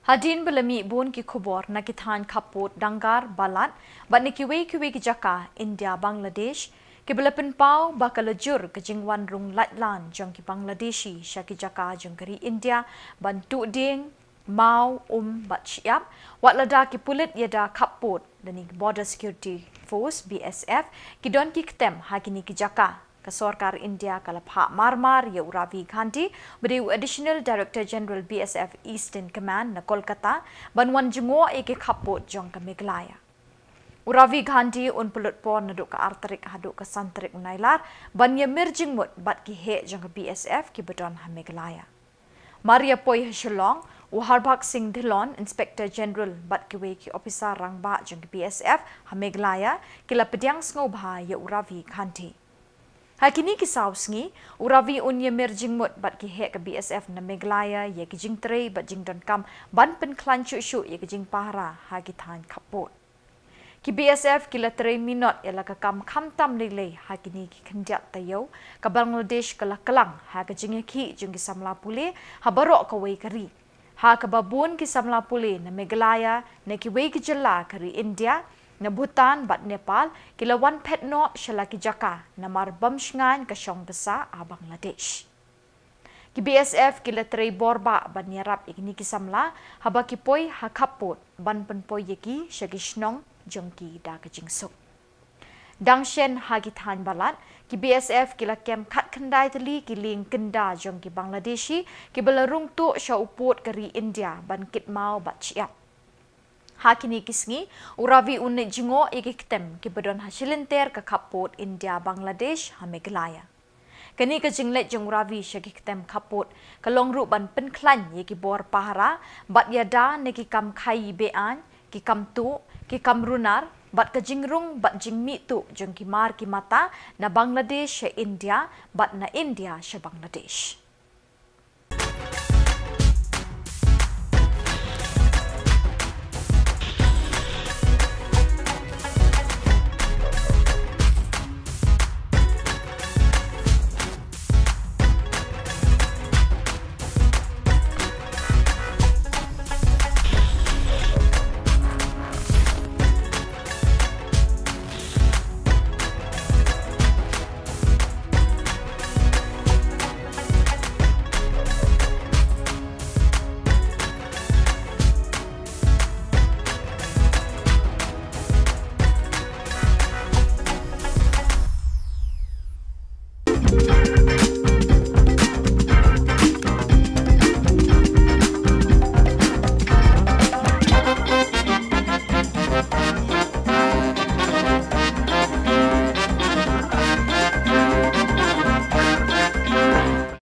Hadien belami bun ki Khubor na ki thain Khappud Dangar Balat bat ni kiwei ki jaka India Bangladesh ki bela pynpaw bakalajur ke jingwan rung lan jong ki Bangladeshi syaki jaka jong keri India bantu dieng maw-um bat shyiap wat lada ki pulit iada Khappud dan Border Security Force BSF ki don ki Ktem hakini ki jaka ke sorkar India kala phah marmar ya Ravi Gandhi beriu Additional Director General BSF Eastern Command na Kolkata ban Wan Jngoh ke Khappud jong ke Meghalaya. Ravi Gandhi un pulut pon naduk ke arterik haduk ke santrik unailar ban ya mirjingmut bat ki he jong ke BSF ki bedon ha Meghalaya. Maria poi Shillong Harbax Singh Dhillon Inspector General bat kiwei ki officer rang ba jong ke BSF ha Meghalaya kila pediang sngo bha ya Ravi Gandhi. Hakini kisau sngi Ravi unya mirjingmut bat ki he ke BSF na Meghalaya ye ki jing trei bat jing don kam ban pen klan chu ye ki jing pahra ha ki thain Khappud. Ki BSF kila 3 minut ialah ke kam tam nilai hakini ki kendiat tayo ke Bangladesh kala kelang ha ke jing ki jung ki samla pule ha barok ke wei keri ha ke babun ki samla pule na Meghalaya na ki wei ki jela keri India na Bhutan bat Nepal kila wan pet no shalaki jaka na marbam shngan ke shong besa a Bangladesh. Ki BSF kila trei borba ban nyarap ikni ki samla haba ki poi ha Khappud ban penpoi yeki shagi shnong jongki da ke jingsuk. Dangshen hagi thain Balat ki BSF kila kem khat khandai tali ki ling kenda jongki Bangladeshi ki belarung tu sha uput keri India ban kitmau bat shyiap. Hakini kisngi Ravi Gandhi iki Ktem ki bedon hasilenter ke Khappud India Bangladesh ha Meghalaya. Kani ke jinglet jong Ravi syaki Ktem Khappud kalong ru ban penklan ye ki bor pahara bat iada ne ki kam khai bean ki kam tu ki kam runar bat ke jingrung bat jingmi tu jong ki mar ki mata na Bangladesh India bat na India Bangladesh.